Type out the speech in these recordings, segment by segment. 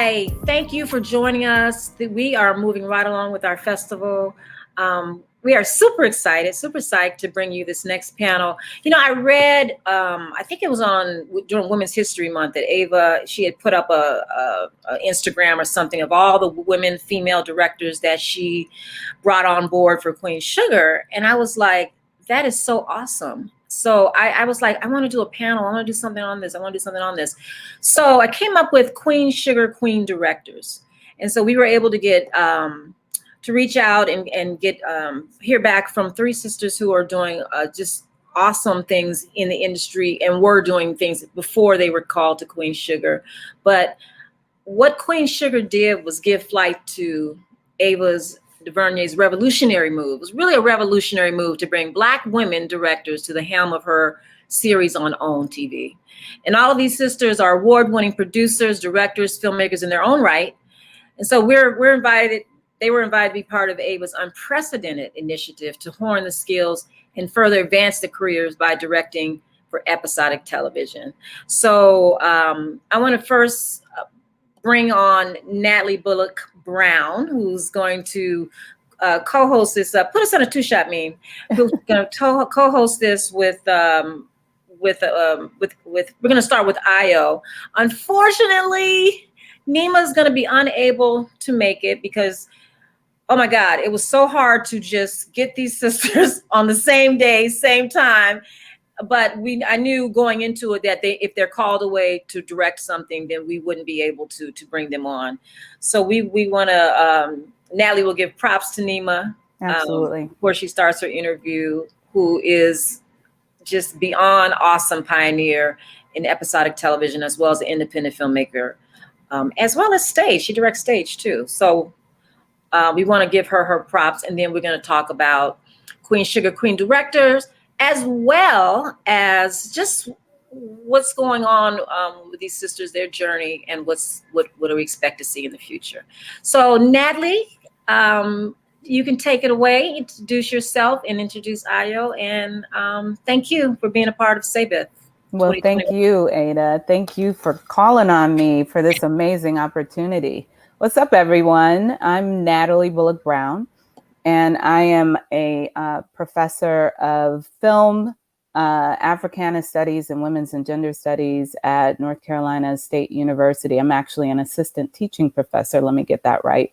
Hi, thank you for joining us. We are moving right along with our festival. We are super excited, super psyched to bring you this next panel. I read, I think it was during Women's History Month that Ava, she had put up a Instagram or something of all the women, female directors that she brought on board for Queen Sugar. And I was like, that is so awesome. So I was like, I want to do a panel. I want to do something on this. I want to do something on this. So I came up with Queen Sugar Queen Directors. And so we were able to get to reach out and get hear back from three sisters who are doing just awesome things in the industry and were doing things before they were called to Queen Sugar. But what Queen Sugar did was give flight to Ava DuVernay's revolutionary move. It was really a revolutionary move to bring Black women directors to the helm of her series on OWN TV. And all of these sisters are award-winning producers, directors, filmmakers in their own right. And so we're invited. They were invited to be part of Ava's unprecedented initiative to hone the skills and further advance their careers by directing for episodic television. So I want to first bring on Natalie Bullock Brown, who's going to co-host this. Put us on a two-shot meme. Who's going to co-host this with. We're going to start with Ayo. Unfortunately, Nima is going to be unable to make it because, oh my God, it was so hard to just get these sisters on the same day, same time. But I knew going into it that if they're called away to direct something, then we wouldn't be able to bring them on. So we want to, Natalie will give props to Nima. Absolutely. Before she starts her interview, who is just beyond awesome pioneer in episodic television, as well as an independent filmmaker, as well as stage. She directs stage too. So we want to give her props. And then we're going to talk about Queen Sugar Queen directors, as well as just what's going on with these sisters, their journey, and what do we expect to see in the future. So Natalie, you can take it away, introduce yourself and introduce Ayo. And thank you for being a part of SABIFF. Well, thank you, Ada. Thank you for calling on me for this amazing opportunity. What's up, everyone? I'm Natalie Bullock Brown, and I am a professor of film, Africana Studies and Women's and Gender Studies at North Carolina State University. I'm actually an assistant teaching professor. Let me get that right.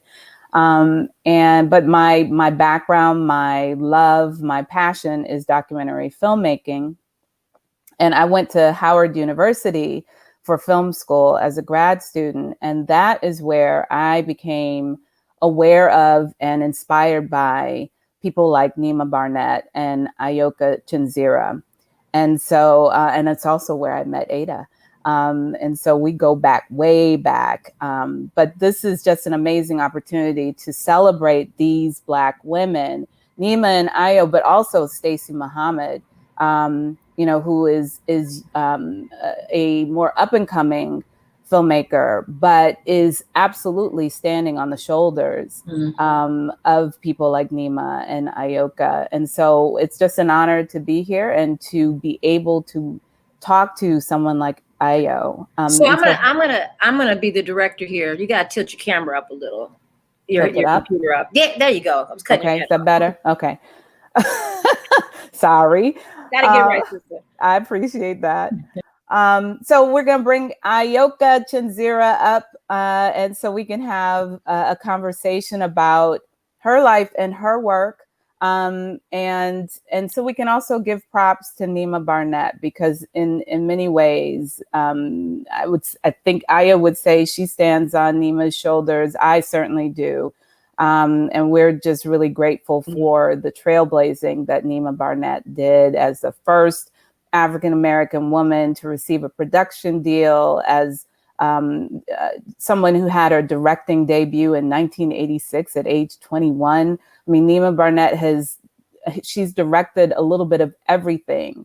But my background, my love, my passion is documentary filmmaking. And I went to Howard University for film school as a grad student. And that is where I became aware of and inspired by people like Nima Barnett and Ayoka Chenzira. And so, and it's also where I met Ada. And so we go back, way back. But this is just an amazing opportunity to celebrate these Black women, Nima and Ayo, but also Stacey Muhammad, who is a more up and coming filmmaker, but is absolutely standing on the shoulders of people like Nima and Ayoka. And so it's just an honor to be here and to be able to talk to someone like Ayo. So I'm gonna be the director here. You gotta tilt your camera up a little. Your computer up. Yeah, there you go. I was cutting. Okay, is that better? Okay. Sorry. Gotta get right, sister. I appreciate that. So we're gonna bring Ayoka Chenzira up, and so we can have a conversation about her life and her work. And so we can also give props to Nima Barnett, because in many ways, I think Aya would say she stands on Nima's shoulders. I certainly do. And we're just really grateful for the trailblazing that Nima Barnett did as the first African-American woman to receive a production deal, as someone who had her directing debut in 1986 at age 21. I mean, Nima Barnett she's directed a little bit of everything.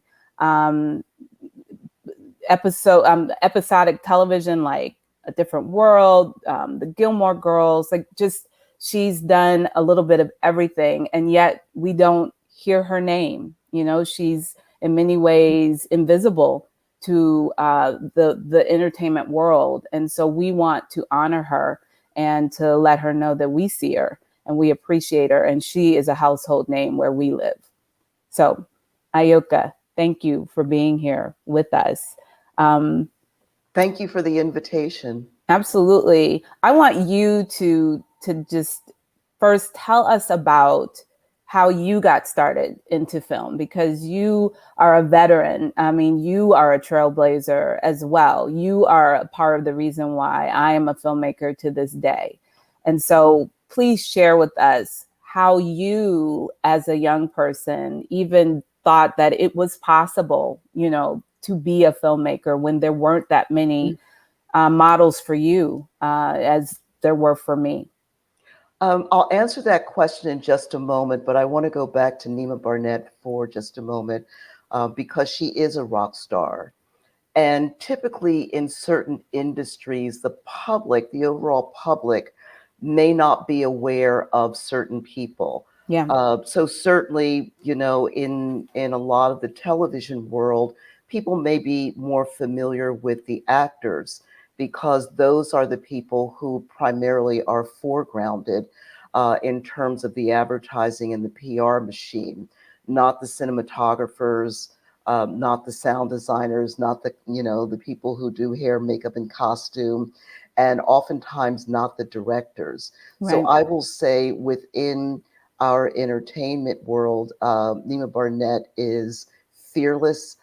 Episodic television, like A Different World, The Gilmore Girls, she's done a little bit of everything. And yet we don't hear her name. She's in many ways invisible to the entertainment world. And so we want to honor her and to let her know that we see her and we appreciate her. And she is a household name where we live. So, Ayoka, thank you for being here with us. Thank you for the invitation. Absolutely. I want you to just first tell us about how you got started into film, because you are a veteran. I mean, you are a trailblazer as well. You are a part of the reason why I am a filmmaker to this day. And so please share with us how you, as a young person, even thought that it was possible, you know, to be a filmmaker when there weren't that many models for you as there were for me. I'll answer that question in just a moment, but I want to go back to Nima Barnett for just a moment because she is a rock star. And typically in certain industries, the public, the overall public, may not be aware of certain people. Yeah. So certainly, you know, in a lot of the television world, people may be more familiar with the actors because those are the people who primarily are foregrounded in terms of the advertising and the PR machine, not the cinematographers, not the sound designers, not the, you know, the people who do hair, makeup, and costume, and oftentimes not the directors. Right. So I will say within our entertainment world, Nima Barnett is fearless,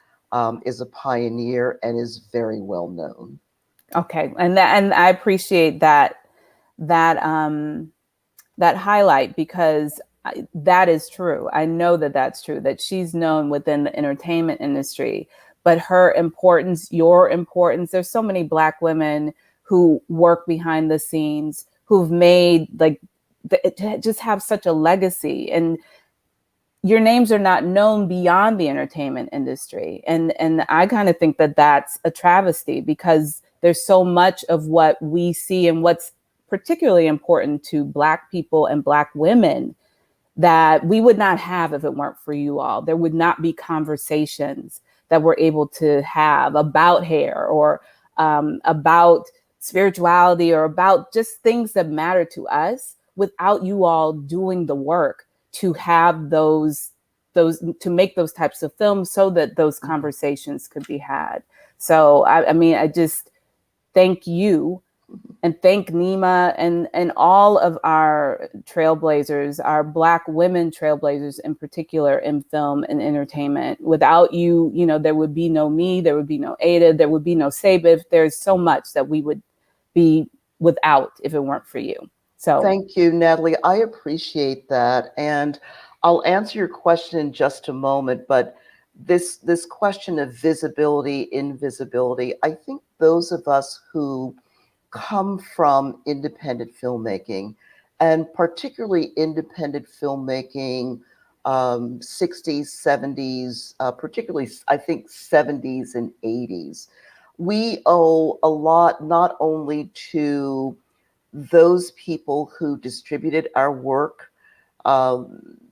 is a pioneer, and is very well known. Okay, and I appreciate that that highlight, because that is true. I know that that's true, that she's known within the entertainment industry, but her importance, your importance, there's so many Black women who work behind the scenes who've made like just have such a legacy, and your names are not known beyond the entertainment industry. And I kind of think that that's a travesty, because there's so much of what we see and what's particularly important to Black people and Black women that we would not have if it weren't for you all. There would not be conversations that we're able to have about hair or about spirituality or about just things that matter to us without you all doing the work to have those to make those types of films so that those conversations could be had. So I mean, I just thank you and thank Nima and all of our trailblazers, our Black women trailblazers in particular in film and entertainment. Without you, you know, there would be no me, there would be no Ada, there would be no SABIFF. There's so much that we would be without if it weren't for you. So thank you, Natalie. I appreciate that. And I'll answer your question in just a moment, but this question of visibility, invisibility, I think those of us who come from independent filmmaking, and particularly independent filmmaking, 60s, 70s, particularly I think 70s and 80s. We owe a lot not only to those people who distributed our work,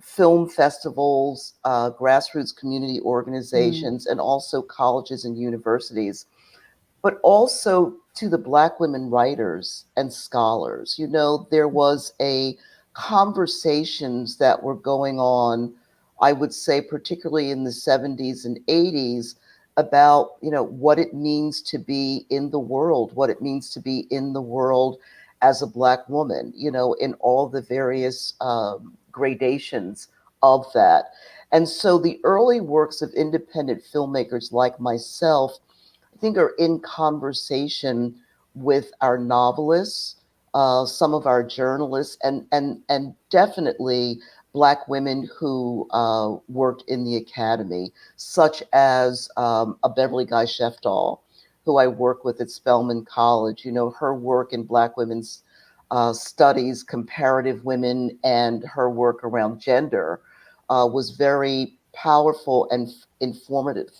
film festivals, grassroots community organizations, and also colleges and universities, but also to the Black women writers and scholars. You know, there was a conversations that were going on, I would say, particularly in the 70s and 80s, about, you know, what it means to be in the world, what it means to be in the world as a Black woman, you know, in all the various gradations of that. And so the early works of independent filmmakers like myself, I think, are in conversation with our novelists, some of our journalists, and definitely Black women who worked in the academy, such as a Beverly Guy Sheftall, who I work with at Spelman College. You know, her work in Black women's studies, comparative women, and her work around gender was very powerful and informative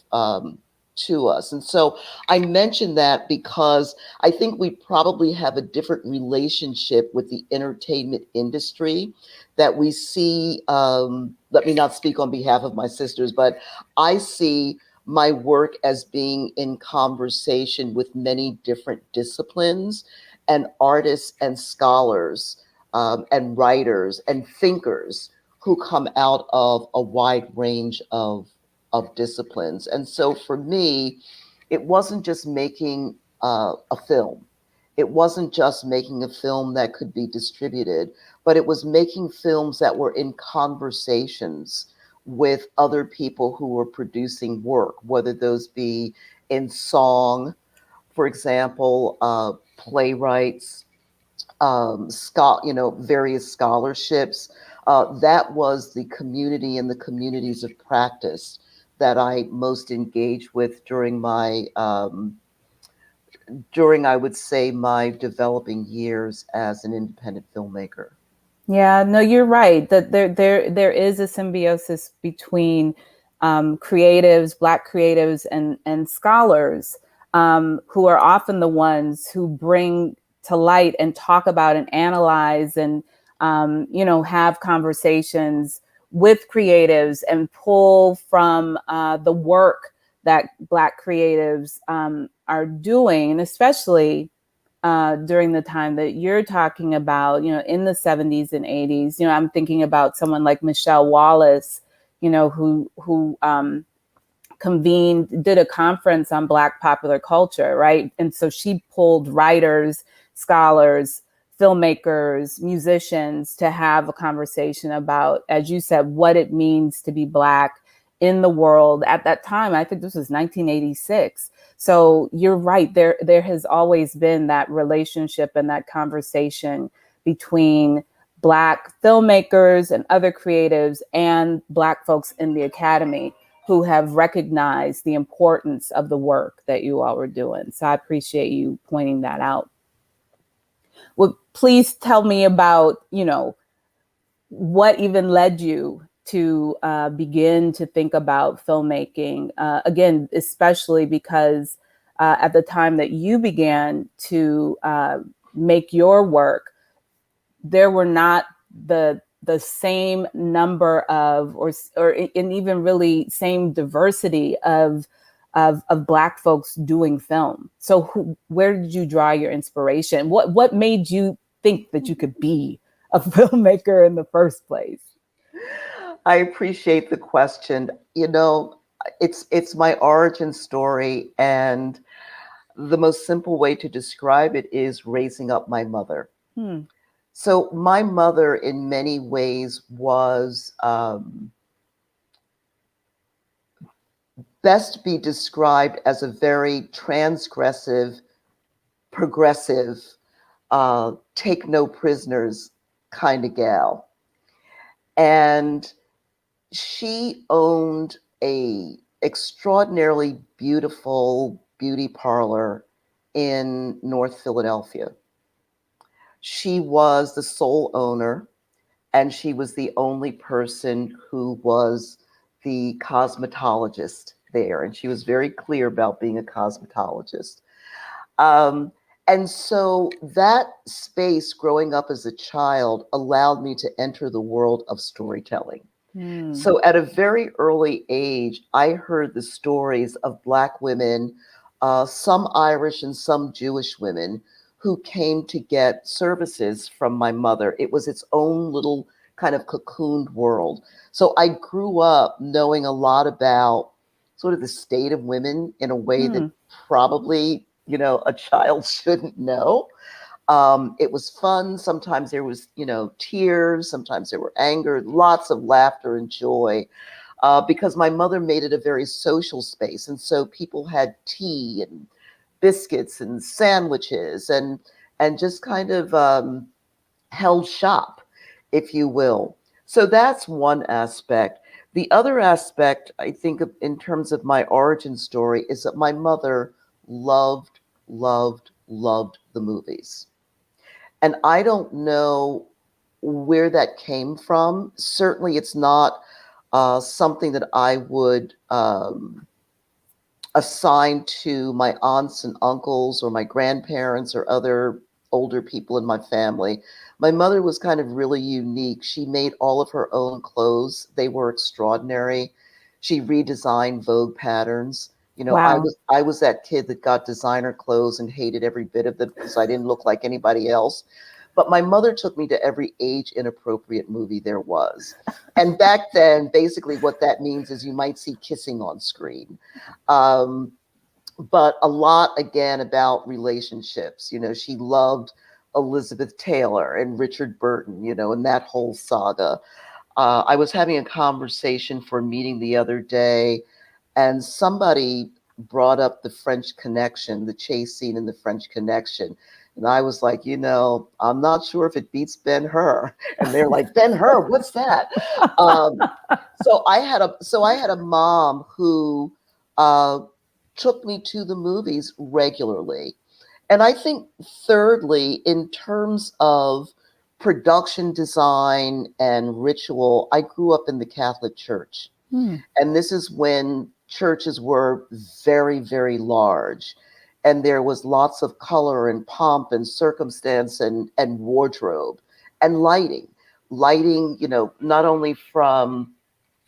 to us. And so I mention that because I think we probably have a different relationship with the entertainment industry that we see. Let me not speak on behalf of my sisters, but I see my work as being in conversation with many different disciplines and artists and scholars, and writers and thinkers who come out of a wide range of disciplines. And so for me, it wasn't just making a film. It wasn't just making a film that could be distributed, but it was making films that were in conversations with other people who were producing work, whether those be in song, for example, playwrights, various scholarships. That was the community and the communities of practice that I most engaged with during, I would say, my developing years as an independent filmmaker. Yeah, no, you're right. That there is a symbiosis between creatives, Black creatives, and scholars, who are often the ones who bring to light and talk about and analyze and have conversations with creatives and pull from the work that Black creatives are doing, and especially during the time that you're talking about, in the 70s and 80s. I'm thinking about someone like Michelle Wallace, who did a conference on Black popular culture, right? And so she pulled writers, scholars, filmmakers, musicians to have a conversation about, as you said, what it means to be Black in the world at that time. I think this was 1986. So you're right. There has always been that relationship and that conversation between Black filmmakers and other creatives and Black folks in the academy who have recognized the importance of the work that you all were doing. So I appreciate you pointing that out. Well, please tell me about, what even led you to begin to think about filmmaking, again, especially because at the time that you began to make your work, there were not the same number of, or and even really same diversity of Black folks doing film. So where did you draw your inspiration? What made you think that you could be a filmmaker in the first place? I appreciate the question. It's my origin story, and the most simple way to describe it is raising up my mother. So my mother, in many ways, was best be described as a very transgressive, progressive, take no prisoners kind of gal. And she owned a extraordinarily beautiful beauty parlor in North Philadelphia. She was the sole owner, and she was the only person who was the cosmetologist there. And she was very clear about being a cosmetologist. Um, and so that space, growing up as a child, allowed me to enter the world of storytelling. So at a very early age, I heard the stories of Black women, some Irish and some Jewish women, who came to get services from my mother. It was its own little kind of cocooned world. So I grew up knowing a lot about sort of the state of women in a way that probably, a child shouldn't know. It was fun. Sometimes there was, tears. Sometimes there were anger, lots of laughter and joy, because my mother made it a very social space. And so people had tea and biscuits and sandwiches and just kind of held shop, if you will. So that's one aspect. The other aspect, I think, in terms of my origin story, is that my mother loved, loved, loved the movies. And I don't know where that came from. Certainly, it's not something that I would assign to my aunts and uncles or my grandparents or other older people in my family. My mother was kind of really unique. She made all of her own clothes. They were extraordinary. She redesigned Vogue patterns. You know, Wow. I was that kid that got designer clothes and hated every bit of it because I didn't look like anybody else. But my mother took me to every age inappropriate movie there was. And back then, basically what that means is you might see kissing on screen. Um, but a lot again about relationships. You know, she loved Elizabeth Taylor and Richard Burton, you know, and that whole saga. I was having a conversation for a meeting the other day, and somebody brought up the French Connection, the chase scene in the French Connection. And I was like, you know, I'm not sure if it beats Ben-Hur. And they're like, Ben-Hur, what's that? Um, so I had a mom who uh, took me to the movies regularly. And I think thirdly, in terms of production design and ritual, I grew up in the Catholic Church. Hmm. And this is when churches were very, very large. And there was lots of color and pomp and circumstance and wardrobe and lighting. Lighting, you know, not only from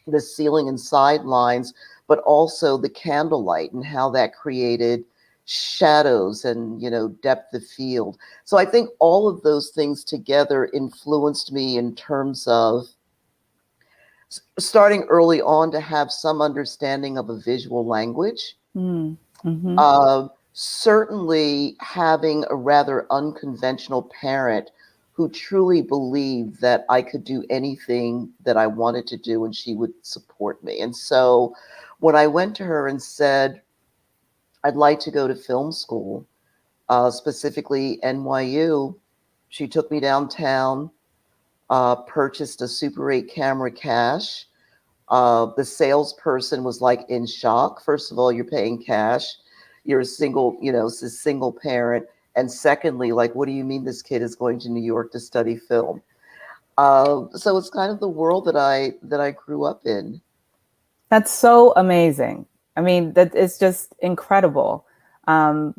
the ceiling and sidelines, but also the candlelight and how that created shadows and, you know, depth of field. So I think all of those things together influenced me in terms of starting early on to have some understanding of a visual language. Hmm. Mm-hmm. Certainly having a rather unconventional parent who truly believed that I could do anything that I wanted to do and she would support me. And so when I went to her and said, I'd like to go to film school, specifically NYU, she took me downtown, purchased a Super 8 camera cash. The salesperson was like in shock. First of all, you're paying cash. You're a single, you know, it's a single parent. And secondly, like, what do you mean this kid is going to New York to study film? So it's kind of the world that I grew up in. That's so amazing. I mean, that it's just incredible. Um,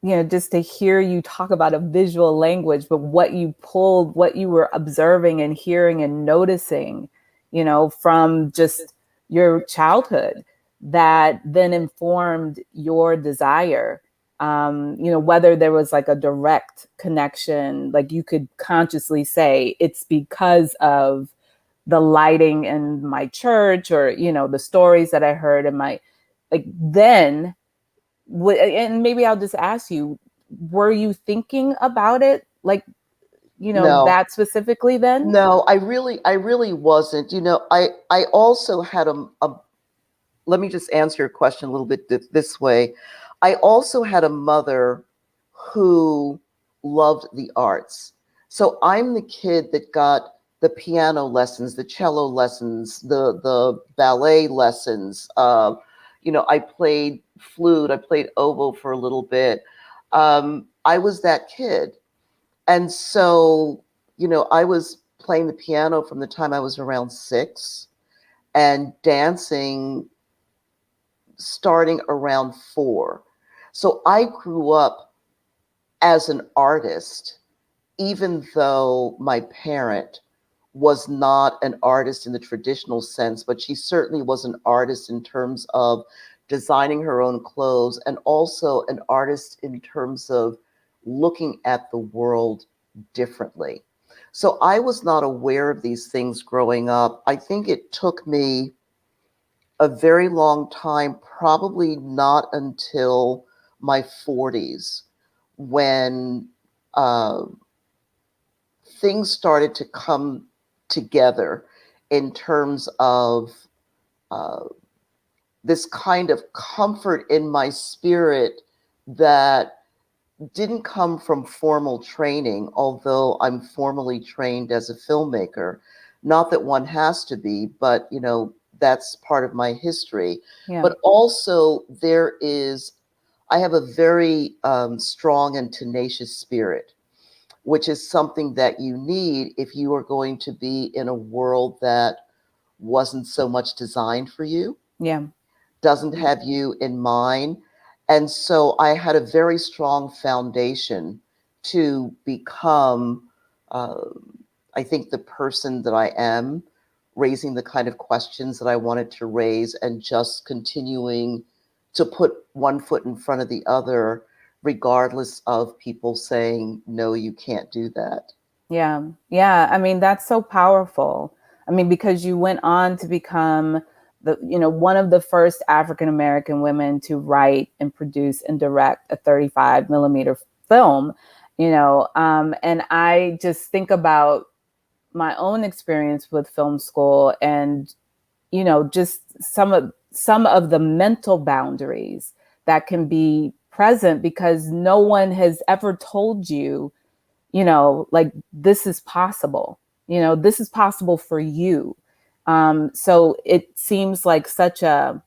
you know, just to hear you talk about a visual language, but what you pulled, what you were observing and hearing and noticing, you know, from just your childhood that then informed your desire. You know, whether there was like a direct connection, like you could consciously say it's because of the lighting in my church or, you know, the stories that I heard in my, like then and maybe I'll just ask you, were you thinking about it like, you know, No, that specifically then? no, I really wasn't. You know, I also had a let me just answer your question a little bit this way. I also had a mother who loved the arts. So I'm the kid that got the piano lessons, the cello lessons, the ballet lessons. You know, I played flute, I played oboe for a little bit. I was that kid. And so, you know, I was playing the piano from the time I was around 6 and dancing starting around 4. So I grew up as an artist, even though my parent was not an artist in the traditional sense, but she certainly was an artist in terms of designing her own clothes and also an artist in terms of looking at the world differently. So I was not aware of these things growing up. I think it took me a very long time, probably not until my 40s, when uh, things started to come together in terms of uh, this kind of comfort in my spirit that didn't come from formal training, although I'm formally trained as a filmmaker. Not that one has to be, but you know, that's part of my history. Yeah. But also I have a very strong and tenacious spirit, which is something that you need if you are going to be in a world that wasn't so much designed for you, Yeah. doesn't have you in mind. And so I had a very strong foundation to become, uh, I think, the person that I am raising the kind of questions that I wanted to raise, and just continuing to put one foot in front of the other, regardless of people saying, no, you can't do that. Yeah. Yeah. I mean, that's so powerful. I mean, because you went on to become one of the first African American women to write and produce and direct a 35 millimeter film, and I just think about my own experience with film school, and, just some of the mental boundaries that can be present because no one has ever told you, like, this is possible, this is possible for you. So it seems like such it's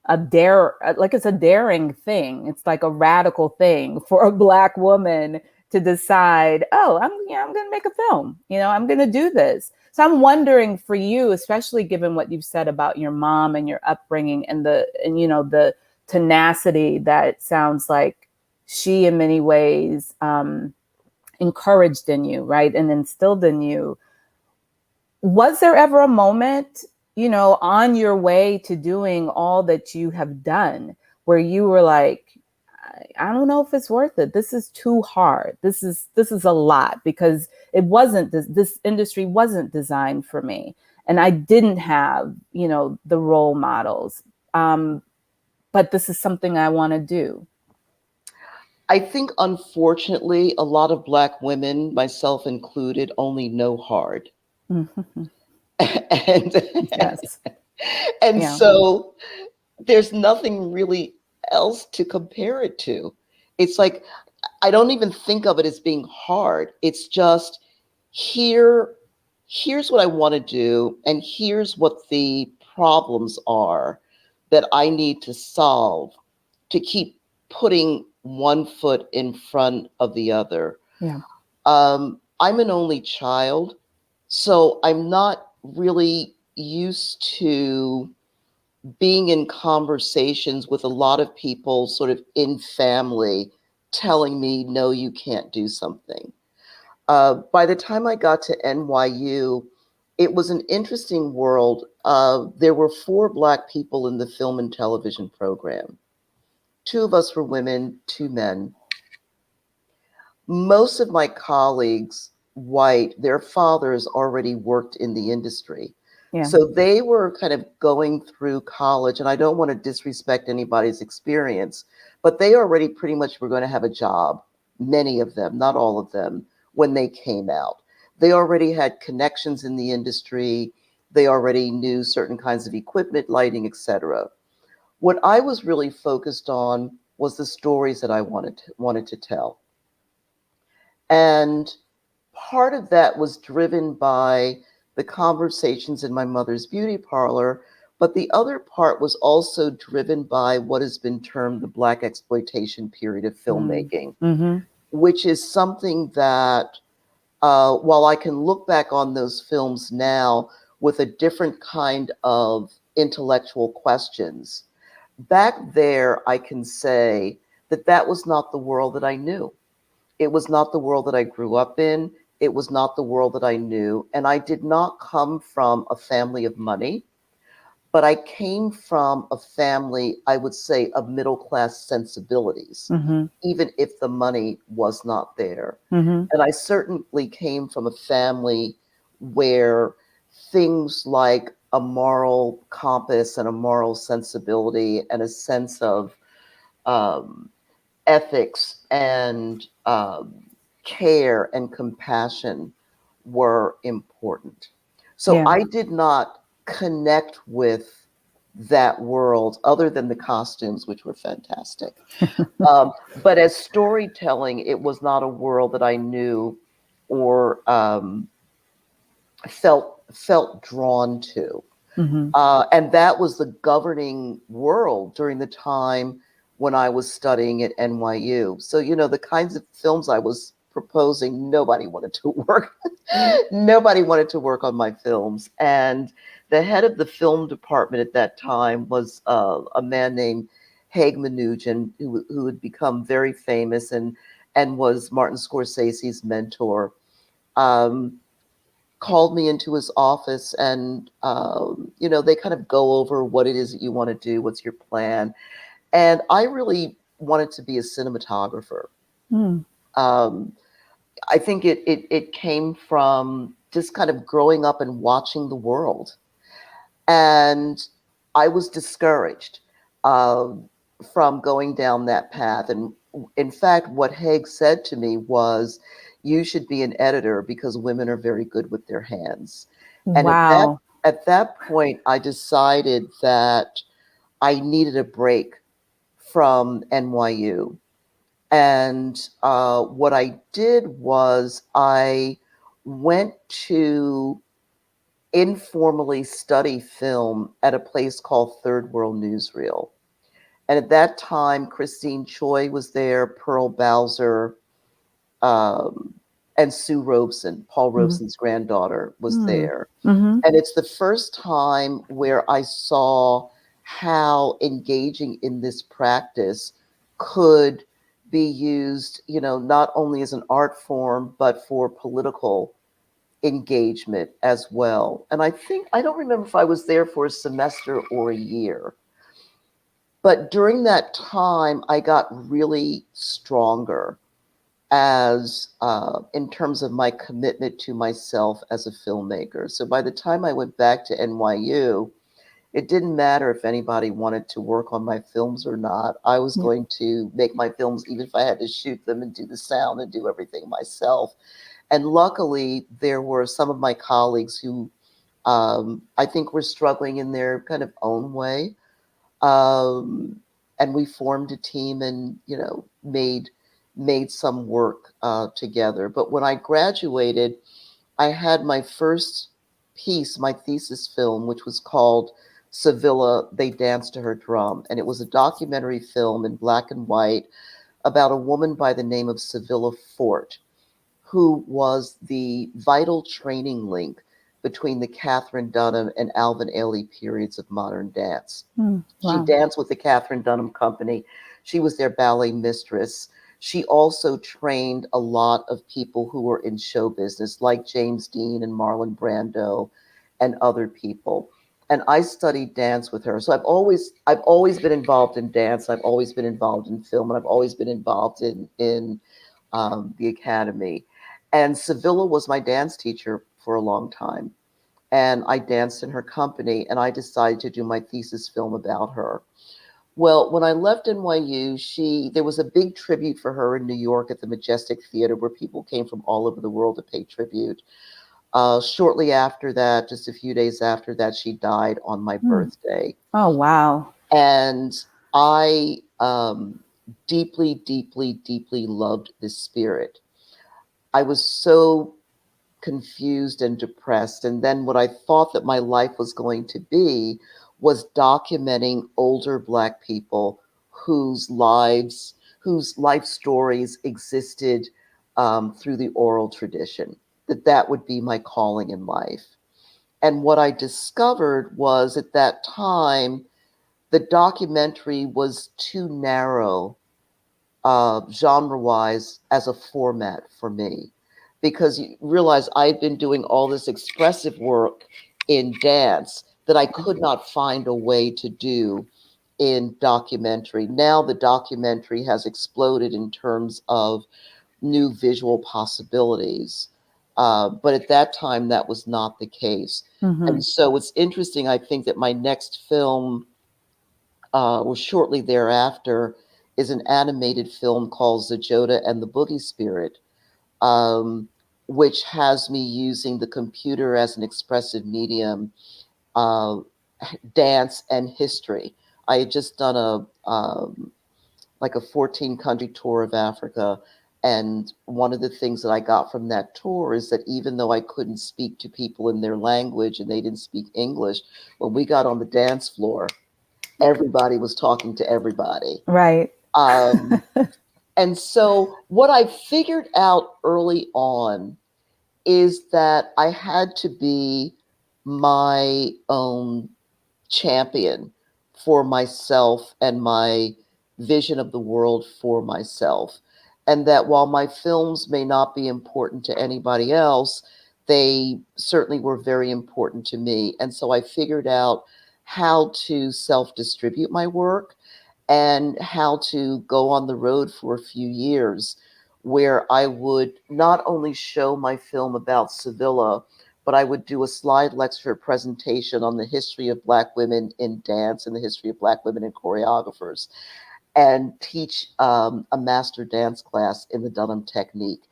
a daring thing. It's like a radical thing for a Black woman to decide, oh, I'm going to make a film, I'm going to do this. So I'm wondering for you, especially given what you've said about your mom and your upbringing and the tenacity that it sounds like she in many ways, encouraged in you, right? And instilled in you. Was there ever a moment, on your way to doing all that you have done where you were like, I don't know if it's worth it. This is too hard. This is a lot, because it wasn't, this industry wasn't designed for me. And I didn't have, the role models. But this is something I want to do. I think, unfortunately, a lot of Black women, myself included, only know hard. Mm-hmm. and Yes. and Yeah. so there's nothing really else to compare it to. It's like, I don't even think of it as being hard. It's just, here's what I want to do, and here's what the problems are that I need to solve to keep putting one foot in front of the other. Yeah. I'm an only child, so I'm not really used to being in conversations with a lot of people sort of in family telling me, no, you can't do something. By the time I got to NYU, it was an interesting world. There were 4 Black people in the film and television program. 2 of us were women, 2 men. Most of my colleagues, white, their fathers already worked in the industry. Yeah. So they were kind of going through college, and I don't want to disrespect anybody's experience, but they already pretty much were going to have a job, many of them, not all of them, when they came out. They already had connections in the industry. They already knew certain kinds of equipment, lighting, etc. What I was really focused on was the stories that I wanted to tell. And part of that was driven by the conversations in my mother's beauty parlor, but the other part was also driven by what has been termed the Black exploitation period of filmmaking, Mm-hmm. which is something that, while I can look back on those films now with a different kind of intellectual questions, back there I can say that that was not the world that I knew. It was not the world that I grew up in. It was not the world that I knew. And I did not come from a family of money, but I came from a family, I would say, of middle-class sensibilities, Mm-hmm. even if the money was not there. Mm-hmm. And I certainly came from a family where things like a moral compass and a moral sensibility and a sense of ethics and care and compassion were important. So Yeah. I did not connect with that world other than the costumes, which were fantastic. But as storytelling, it was not a world that I knew or felt drawn to. Mm-hmm. And that was the governing world during the time when I was studying at NYU. So, the kinds of films I was proposing, nobody wanted to work. Nobody wanted to work on my films. And the head of the film department at that time was a man named Haig Manoogian, who had become very famous and was Martin Scorsese's mentor. called me into his office, and they kind of go over what it is that you want to do, what's your plan. And I really wanted to be a cinematographer. Mm. I think it came from just kind of growing up and watching the world. And I was discouraged uh, from going down that path. And in fact, what Haig said to me was, you should be an editor because women are very good with their hands. And Wow. at that point, I decided that I needed a break from NYU. And what I did was I went to informally study film at a place called Third World Newsreel. And at that time, Christine Choi was there, Pearl Bowser, um, and Sue Robeson, Paul Robeson's granddaughter, was there. Mm-hmm. And it's the first time where I saw how engaging in this practice could be used, not only as an art form, but for political engagement as well. And I don't remember if I was there for a semester or a year, but during that time, I got really stronger as in terms of my commitment to myself as a filmmaker. So by the time I went back to NYU, it didn't matter if anybody wanted to work on my films or not. I was going to make my films, even if I had to shoot them and do the sound and do everything myself. And luckily, there were some of my colleagues who I think were struggling in their kind of own way. And we formed a team and, made some work together. But when I graduated, I had my first piece, my thesis film, which was called Sevilla, They Dance to Her Drum. And it was a documentary film in black and white about a woman by the name of Sevilla Fort, who was the vital training link between the Katherine Dunham and Alvin Ailey periods of modern dance. Wow. She danced with the Katherine Dunham Company. She was their ballet mistress. She also trained a lot of people who were in show business, like James Dean and Marlon Brando and other people. And I studied dance with her. So I've always been involved in dance. I've always been involved in film, and I've always been involved in the academy. And Sevilla was my dance teacher for a long time. And I danced in her company, and I decided to do my thesis film about her. Well, when I left NYU, there was a big tribute for her in New York at the Majestic Theater, where people came from all over the world to pay tribute. Shortly after that, just a few days after that, she died on my birthday. Oh, wow. And I deeply, deeply, deeply loved this spirit. I was so confused and depressed. And then what I thought that my life was going to be was documenting older Black people whose life stories existed through the oral tradition, that would be my calling in life. And what I discovered was at that time, the documentary was too narrow genre-wise as a format for me, because you realize I'd been doing all this expressive work in dance that I could not find a way to do in documentary. Now the documentary has exploded in terms of new visual possibilities. But at that time, that was not the case. Mm-hmm. And so it's interesting, I think, that my next film, or shortly thereafter, is an animated film called Zajoda and the Boogie Spirit, which has me using the computer as an expressive medium, uh, dance and history. I had just done like a 14 country tour of Africa. And one of the things that I got from that tour is that even though I couldn't speak to people in their language and they didn't speak English, when we got on the dance floor, everybody was talking to everybody. Right. And so what I figured out early on is that I had to be my own champion for myself and my vision of the world for myself. And that while my films may not be important to anybody else, they certainly were very important to me. And so I figured out how to self-distribute my work and how to go on the road for a few years where I would not only show my film about Sevilla, but I would do a slide lecture presentation on the history of Black women in dance and the history of Black women in choreographers, and teach a master dance class in the Dunham technique.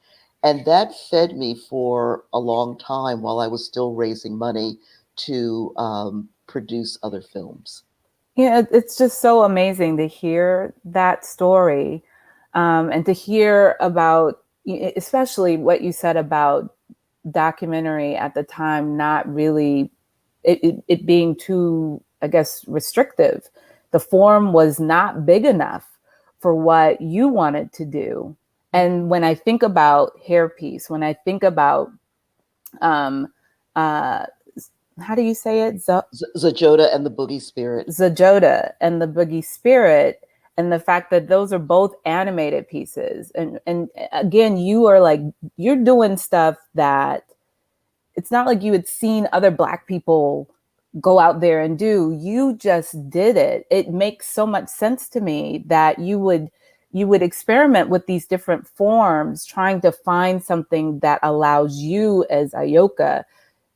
And that fed me for a long time while I was still raising money to produce other films. Yeah, it's just so amazing to hear that story, and to hear about, especially what you said about documentary at the time, not really it being too, I guess, restrictive. The form was not big enough for what you wanted to do. And when I think about hairpiece, when I think about um, uh, how do you say it? Zajota and the Boogie Spirit. Zajota and the Boogie Spirit, and the fact that those are both animated pieces. And again, you are like, you're doing stuff that it's not like you had seen other Black people go out there and do. You just did it. It makes so much sense to me that you would experiment with these different forms, trying to find something that allows you as Ayoka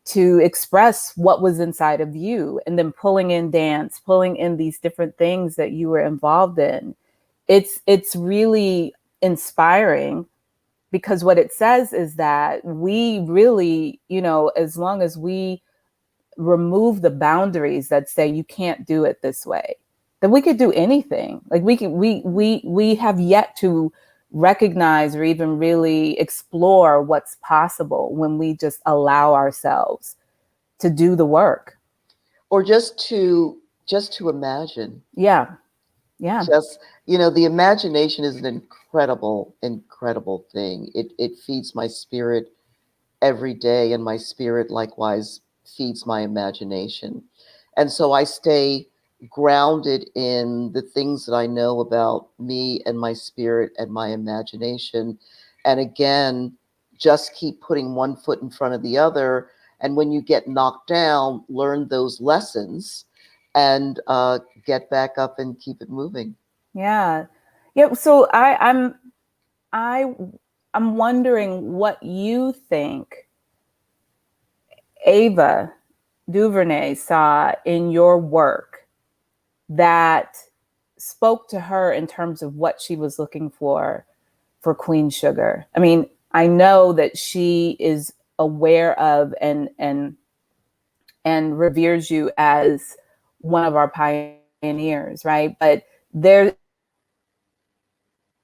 to express what was inside of you, and then pulling in dance, pulling in these different things that you were involved in. It's really inspiring, because what it says is that we really, as long as we remove the boundaries that say you can't do it this way, then we could do anything. Like we have yet to recognize or even really explore what's possible when we just allow ourselves to do the work, or just to imagine. yeah Just, the imagination is an incredible thing. It feeds my spirit every day, and my spirit likewise feeds my imagination. And so I stay grounded in the things that I know about me and my spirit and my imagination. And again, just keep putting one foot in front of the other. And when you get knocked down, learn those lessons and get back up and keep it moving. yeah so I'm wondering what you think Ava DuVernay saw in your work that spoke to her in terms of what she was looking for Queen Sugar. I mean, I know that she is aware of and reveres you as one of our pioneers, right? But there,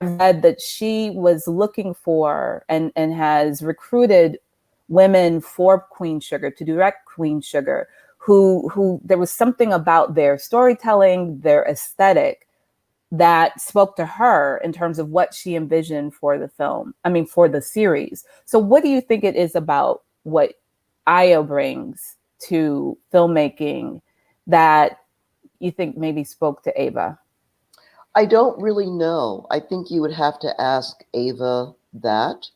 I've read that she was looking for and has recruited women for Queen Sugar, to direct Queen Sugar, who there was something about their storytelling, their aesthetic, that spoke to her in terms of what she envisioned for the film. I mean, for the series. So what do you think it is about what Ayo brings to filmmaking that you think maybe spoke to Ava? I don't really know. I think you would have to ask Ava that.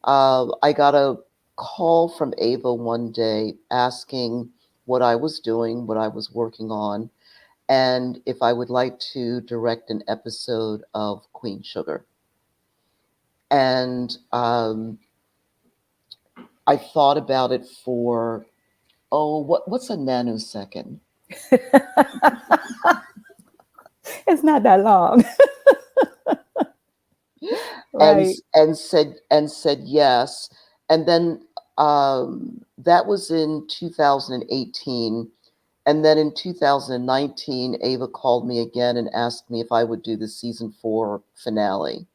I got a call from Ava one day asking what I was doing, what I was working on, and if I would like to direct an episode of Queen Sugar. And I thought about it for, what's a nanosecond? It's not that long. Right. And said yes. And then that was in 2018. And then in 2019, Ava called me again and asked me if I would do the season 4 finale,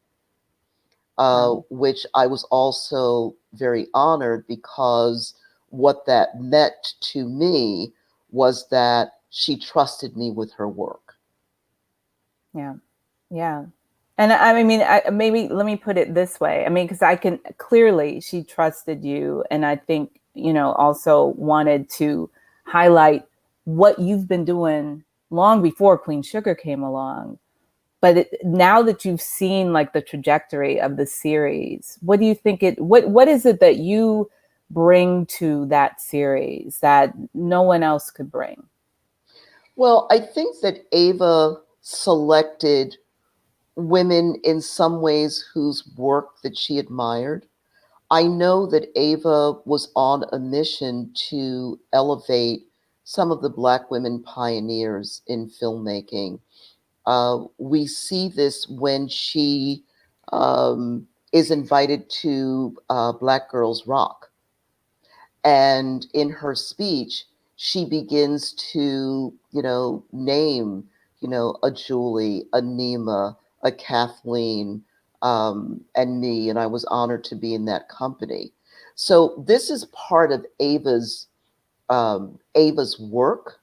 which I was also very honored, because what that meant to me was that she trusted me with her work. Yeah. Yeah. And I mean, maybe let me put it this way. I mean, because I can clearly, she trusted you. And I think, also wanted to highlight what you've been doing long before Queen Sugar came along. But now that you've seen like the trajectory of the series, what do you think what is it that you bring to that series that no one else could bring? Well, I think that Ava selected women in some ways whose work that she admired. I know that Ava was on a mission to elevate some of the Black women pioneers in filmmaking. We see this when she is invited to Black Girls Rock. And in her speech, she begins to, name, a Julie, a Nima, a Kathleen, and me. And I was honored to be in that company. So this is part of Ava's work,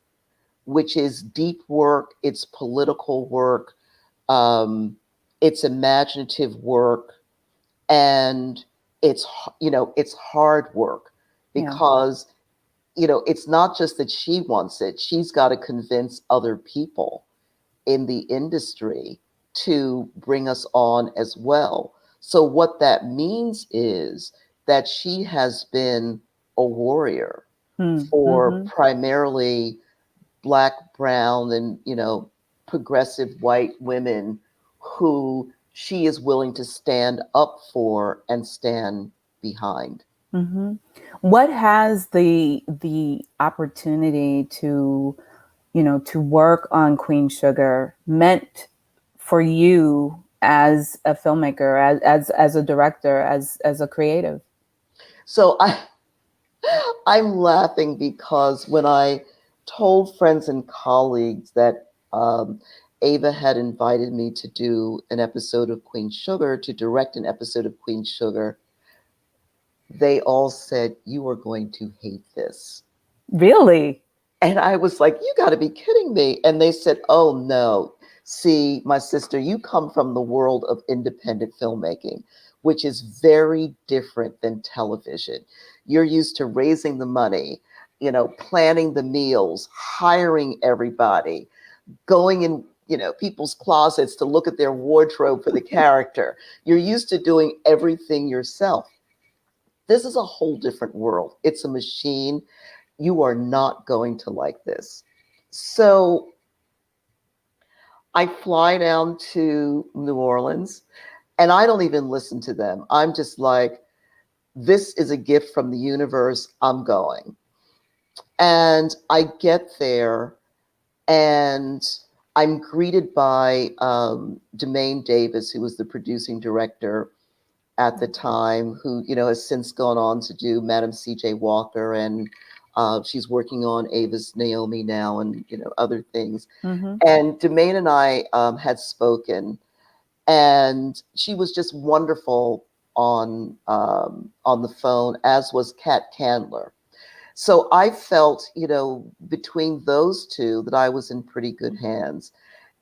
which is deep work. It's political work. It's imaginative work, and it's hard work Yeah. because it's not just that she wants it. She's got to convince other people in the industry to bring us on as well. So what that means is that she has been a warrior for Mm-hmm. primarily Black, brown, and progressive white women who she is willing to stand up for and stand behind. Mm-hmm. What has the opportunity to, to work on Queen Sugar meant for you as a filmmaker, as a director, as a creative? So I'm laughing because when I told friends and colleagues that Ava had invited me to do an episode of Queen Sugar, to direct an episode of Queen Sugar, they all said, "You are going to hate this." Really? And I was like, "You got to be kidding me." And they said, "Oh, no. See, my sister, you come from the world of independent filmmaking, which is very different than television. You're used to raising the money, planning the meals, hiring everybody, going in, people's closets to look at their wardrobe for the character. You're used to doing everything yourself. This is a whole different world. It's a machine. You are not going to like this." So I fly down to New Orleans and I don't even listen to them. I'm just like, this is a gift from the universe. I'm going. And I get there and I'm greeted by Demaine Davis, who was the producing director at the time, who has since gone on to do Madam C.J. Walker, and she's working on Ava's Naomi now, and other things. Mm-hmm. And Demaine and I had spoken, and she was just wonderful on the phone, as was Kat Candler. So I felt, between those two, that I was in pretty good hands.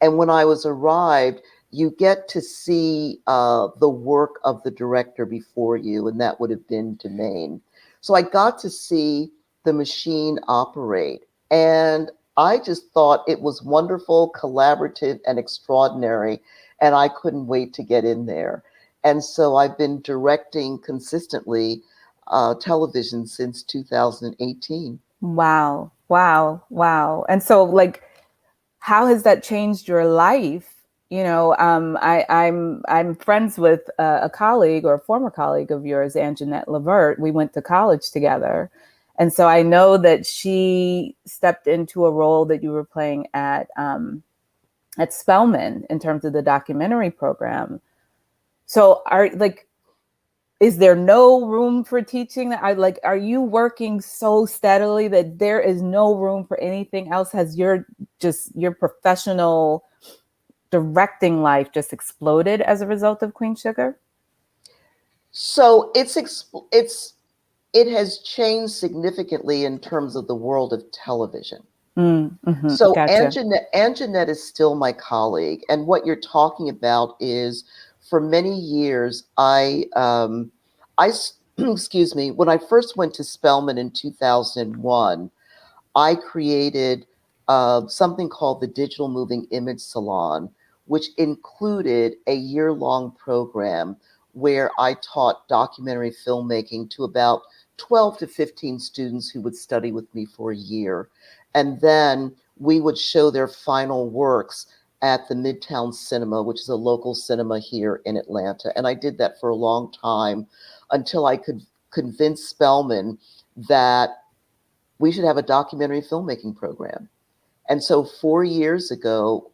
And when I was arrived, you get to see the work of the director before you, and that would have been Demaine. So I got to see the machine operate, and I just thought it was wonderful, collaborative, and extraordinary, and I couldn't wait to get in there. And so I've been directing consistently television since 2018. Wow. Wow. Wow. And so, like, how has that changed your life? I'm friends with a colleague, or a former colleague of yours, Anjanette Levert. We went to college together, and so I know that she stepped into a role that you were playing at Spelman in terms of the documentary program. So, is there no room for teaching? Are you working so steadily that there is no room for anything else? Has your professional directing life just exploded as a result of Queen Sugar? So it has changed significantly in terms of the world of television. Mm-hmm. So Gotcha. Anjanette is still my colleague, and what you're talking about is, for many years, excuse me, when I first went to Spelman in 2001, I created something called the Digital Moving Image Salon, which included a year-long program where I taught documentary filmmaking to about 12 to 15 students who would study with me for a year. And then we would show their final works at the Midtown Cinema, which is a local cinema here in Atlanta. And I did that for a long time until I could convince Spelman that we should have a documentary filmmaking program. And so 4 years ago,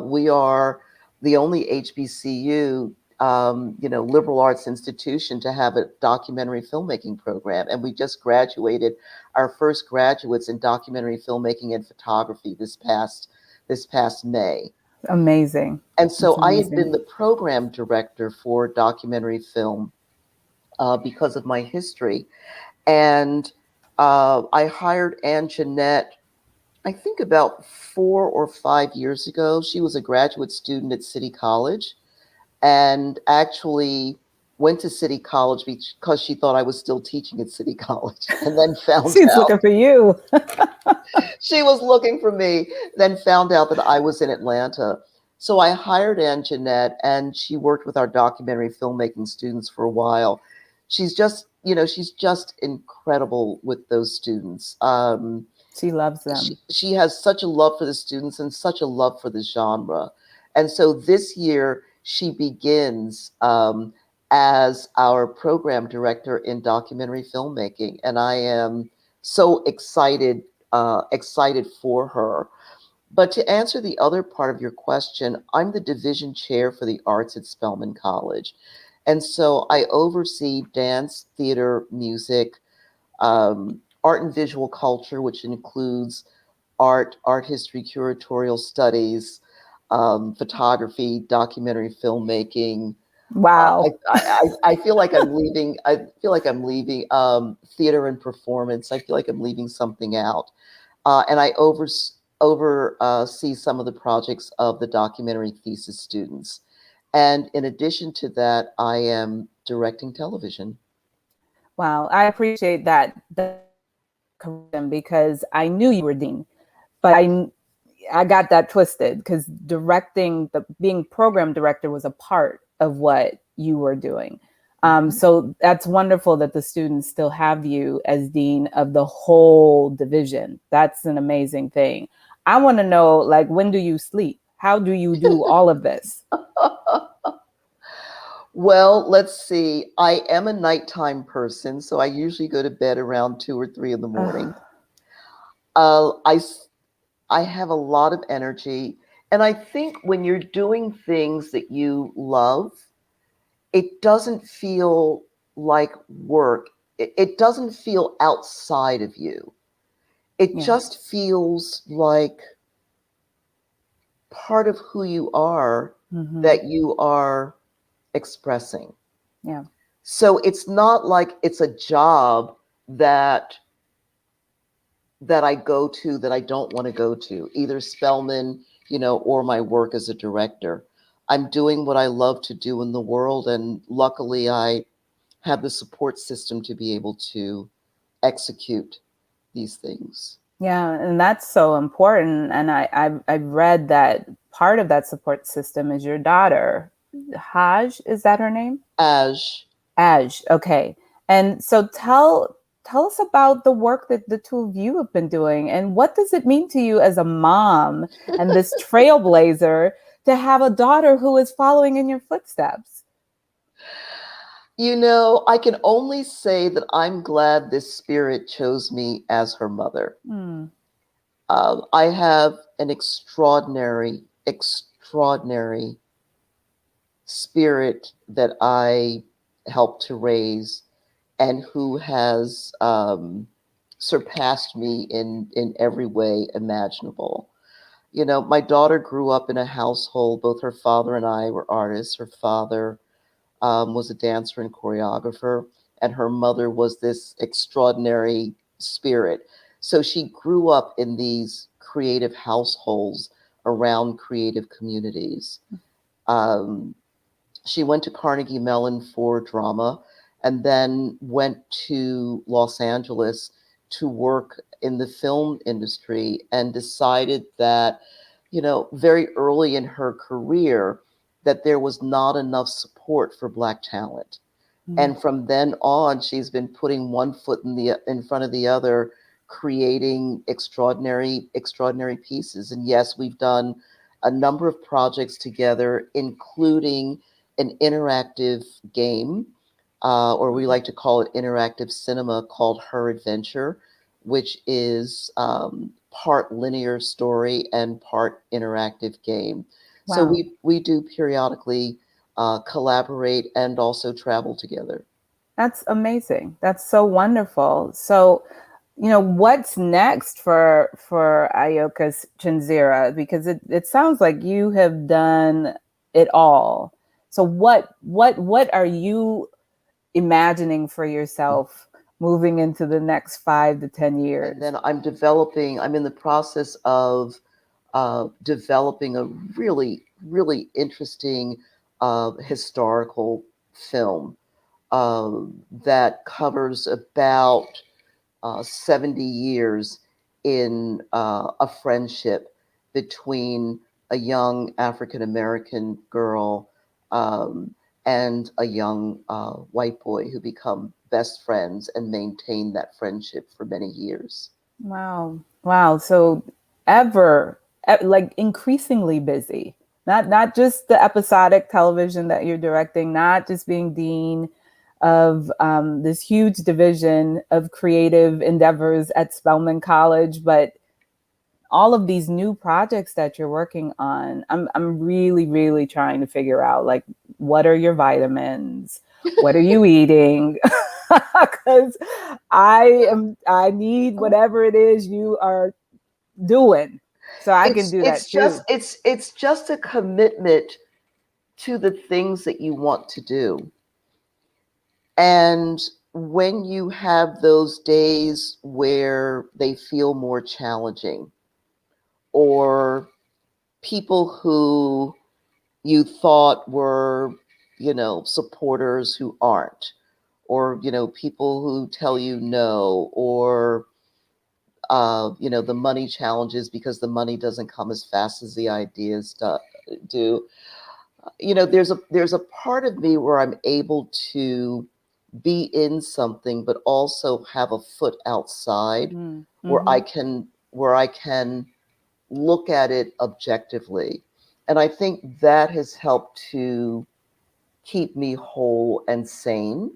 we are the only HBCU, liberal arts institution to have a documentary filmmaking program. And we just graduated our first graduates in documentary filmmaking and photography this past May. Amazing. And so I had amazing. been the program director for documentary film because of my history. And I hired Ann Jeanette, I think about 4 or 5 years ago. She was a graduate student at City College and actually went to City College because she thought I was still teaching at City College, and then found She's out looking for you. she was looking for me, then found out that I was in Atlanta. So I hired Ann Jeanette, and she worked with our documentary filmmaking students for a while. She's just incredible with those students. She loves them. She has such a love for the students and such a love for the genre. And so this year she begins as our program director in documentary filmmaking. And I am so excited for her. But to answer the other part of your question, I'm the division chair for the arts at Spelman College. And so I oversee dance, theater, music, art and visual culture, which includes art history, curatorial studies, photography, documentary filmmaking. Wow. I feel like I'm leaving. I feel like I'm leaving theater and performance. I feel like I'm leaving something out, and I oversee some of the projects of the documentary thesis students. And in addition to that, I am directing television. Wow. I appreciate that because I knew you were dean, but I got that twisted because being program director was a part of what you were doing. So that's wonderful that the students still have you as dean of the whole division. That's an amazing thing. I want to know, like, when do you sleep? How do you do all of this? Well, let's see. I am a nighttime person, so I usually go to bed around 2 or 3 in the morning. I have a lot of energy. And I think when you're doing things that you love, it doesn't feel like work. It doesn't feel outside of you. It just feels like part of who you are that you are expressing. Yeah. So it's not like it's a job that I go to that I don't want to go to, either Spelman, or my work as a director. I'm doing what I love to do in the world, and luckily I have the support system to be able to execute these things. Yeah, and that's so important. And I've read that part of that support system is your daughter, Haj. Is that her name? Aj. Okay. And so tell us about the work that the two of you have been doing, and what does it mean to you as a mom and this trailblazer to have a daughter who is following in your footsteps? I can only say that I'm glad this spirit chose me as her mother. I have an extraordinary spirit that I helped to raise, and who has surpassed me in every way imaginable. My daughter grew up in a household, both her father and I were artists. Her father was a dancer and choreographer, and her mother was this extraordinary spirit. So she grew up in these creative households around creative communities. She went to Carnegie Mellon for drama, and then went to Los Angeles to work in the film industry, and decided that, very early in her career, that there was not enough support for Black talent. And from then on, she's been putting one foot in front of the other, creating extraordinary pieces. And yes, we've done a number of projects together, including an interactive game, or we like to call it interactive cinema, called Her Adventure, which is part linear story and part interactive game. So Wow. we do periodically collaborate and also travel together. That's amazing. That's so wonderful. So, what's next for Ayoka Chenzira? Because it sounds like you have done it all. So what are you imagining for yourself moving into the next 5 to 10 years? And then I'm in the process of developing a really interesting historical film that covers about 70 years in a friendship between a young African American girl um, and a young white boy who become best friends and maintain that friendship for many years. Wow. Wow. So like increasingly busy. Not just the episodic television that you're directing, not just being dean of this huge division of creative endeavors at Spelman College, but all of these new projects that you're working on. I'm really trying to figure out, like, what are your vitamins? What are you eating? Because I need whatever it is you are doing, so I can do that too. It's just a commitment to the things that you want to do. And when you have those days where they feel more challenging, or people who you thought were, supporters who aren't, or, people who tell you no, or, the money challenges because the money doesn't come as fast as the ideas do. There's a part of me where I'm able to be in something, but also have a foot outside, where I Mm-hmm. can look at it objectively. And I think that has helped to keep me whole and sane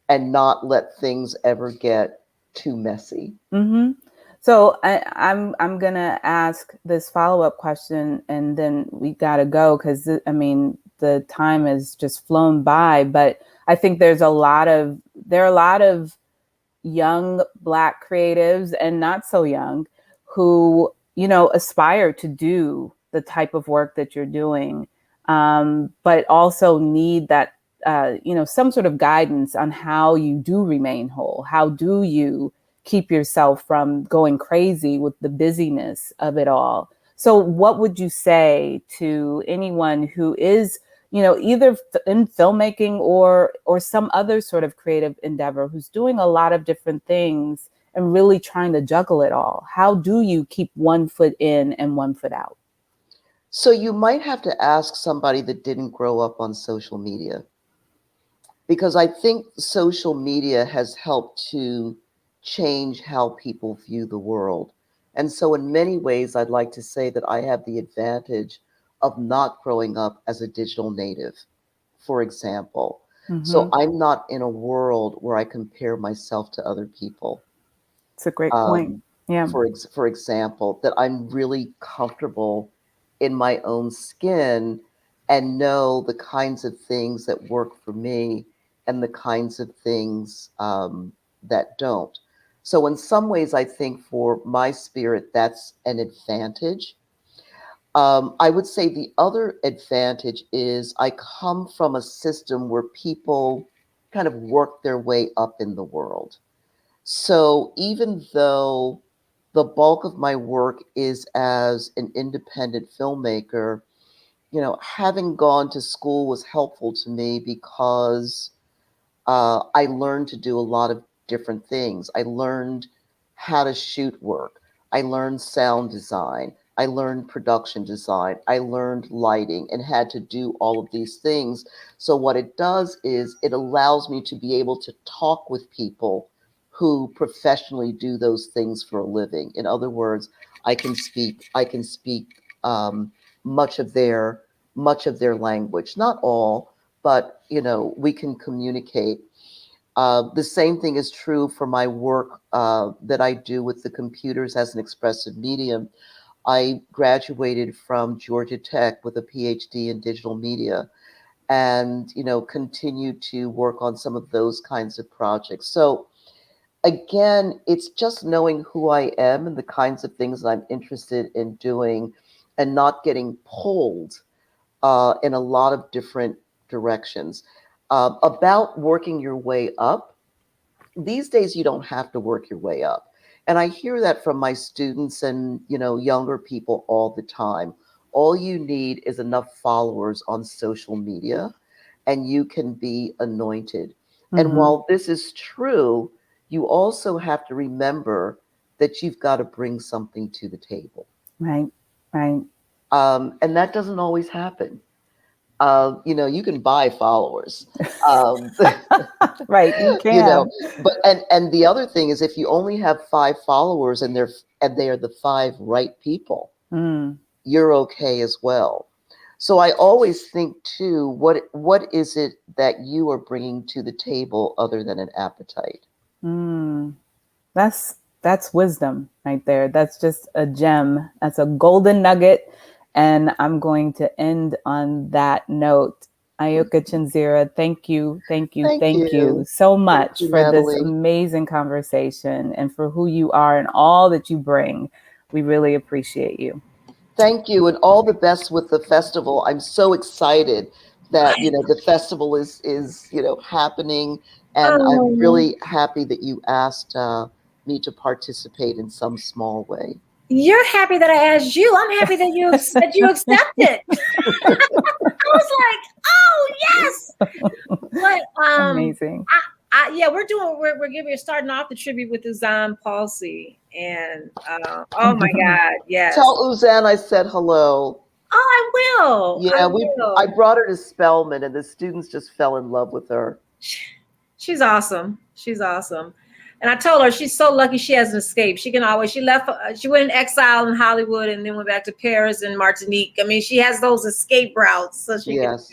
and not let things ever get too messy. Mm-hmm. So I'm gonna ask this follow-up question, and then we gotta go because I mean the time has just flown by. But I think there are a lot of young Black creatives and not so young who aspire to do the type of work that you're doing, but also need that some sort of guidance on how you do remain whole. How do you keep yourself from going crazy with the busyness of it all? So, what would you say to anyone who is either in filmmaking or some other sort of creative endeavor, who's doing a lot of different things and really trying to juggle it all? How do you keep one foot in and one foot out? So you might have to ask somebody that didn't grow up on social media, because I think social media has helped to change how people view the world. And so, in many ways, I'd like to say that I have the advantage of not growing up as a digital native, for example. So, Mm-hmm. I'm not in a world where I compare myself to other people. It's a great point. Um, Yeah. for example, that I'm really comfortable in my own skin and know the kinds of things that work for me and the kinds of things that don't. So, in some ways, I think for my spirit, that's an advantage. I would say the other advantage is I come from a system where people kind of work their way up in the world. So even though the bulk of my work is as an independent filmmaker, having gone to school was helpful to me because I learned to do a lot of different things. I learned how to shoot work. I learned sound design. I learned production design, I learned lighting, and had to do all of these things. So what it does is it allows me to be able to talk with people who professionally do those things for a living. In other words, I can speak much of their language, not all, but we can communicate. The same thing is true for my work that I do with the computers as an expressive medium. I graduated from Georgia Tech with a PhD in digital media, and continue to work on some of those kinds of projects. So again, it's just knowing who I am and the kinds of things that I'm interested in doing, and not getting pulled in a lot of different directions. About working your way up, these days you don't have to work your way up. And I hear that from my students and younger people all the time. All you need is enough followers on social media and you can be anointed. And Mm-hmm. while this is true, you also have to remember that you've got to bring something to the table. Right, right. And that doesn't always happen. You can buy followers. Um, Right, you you know, can. but and the other thing is, if you only have 5 followers and they are the 5 right people, Mm, you're okay as well. So I always think too, what is it that you are bringing to the table other than an appetite? mm. That's wisdom right there. That's just a gem. That's a golden nugget. And I'm going to end on that note. Ayoka Chenzira, thank you, thank you, Thank thank you you. so Thank much you, for this Natalie. amazing conversation and for who you are and all that you bring. We really appreciate you. Thank you, and all the best with the festival. I'm so excited that the festival is happening, and I'm Oh, really happy that you asked me to participate in some small way. you're happy that I asked you. I'm happy that you accepted. I was like, oh yes. But Amazing. yeah, we're giving starting off the tribute with the Zan Palsy, and oh my God, yes. Tell Uzan I said hello. Oh, I will. I Yeah, I will. brought her to Spelman, and the students just fell in love with her. She's awesome. She's awesome. And I told her she's so lucky she hasn't escaped. She can always, she left, she went in exile in Hollywood and then went back to Paris and Martinique. I mean, she has those escape routes so she can do. Yes.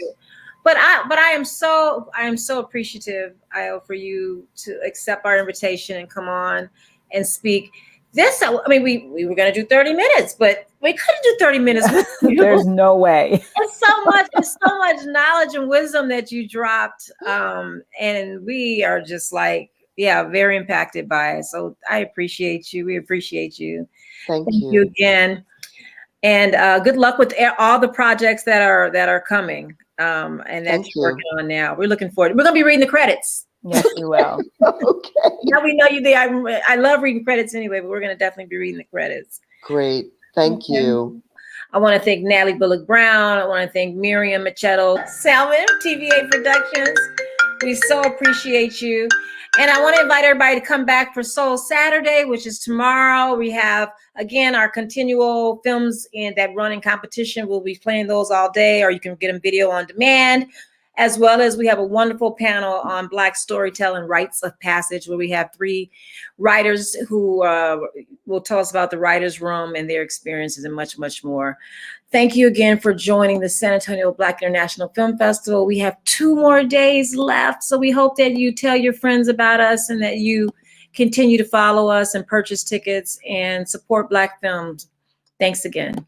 But I am so appreciative, Io, for you to accept our invitation and come on and speak. I mean, we were going to do 30 minutes, but we couldn't do 30 minutes with you. There's no way. It's so much knowledge and wisdom that you dropped. And we are just like, yeah, very impacted by it. So I appreciate you. We appreciate you. Thank Thank you you. again. And good luck with all the projects that are coming. And that Thank you're you. working on now. We're looking forward. We're gonna be reading the credits. Yes, we will. Okay. Now we know you there. I love reading credits anyway, but we're gonna definitely be reading the credits. Great. Thank Okay. you. I want to thank Natalie Bullock Brown. I want to thank Miriam Machado Salmon, TVA Productions. We so appreciate you. And I want to invite everybody to come back for Soul Saturday, which is tomorrow. We have, again, our continual films that run in competition. We'll be playing those all day, or you can get them video on demand. As well as we have a wonderful panel on Black storytelling, rites of passage, where we have 3 writers who will tell us about the writer's room and their experiences and much, much more. Thank you again for joining the San Antonio Black International Film Festival. We have 2 more days left, so we hope that you tell your friends about us and that you continue to follow us and purchase tickets and support Black films. Thanks again.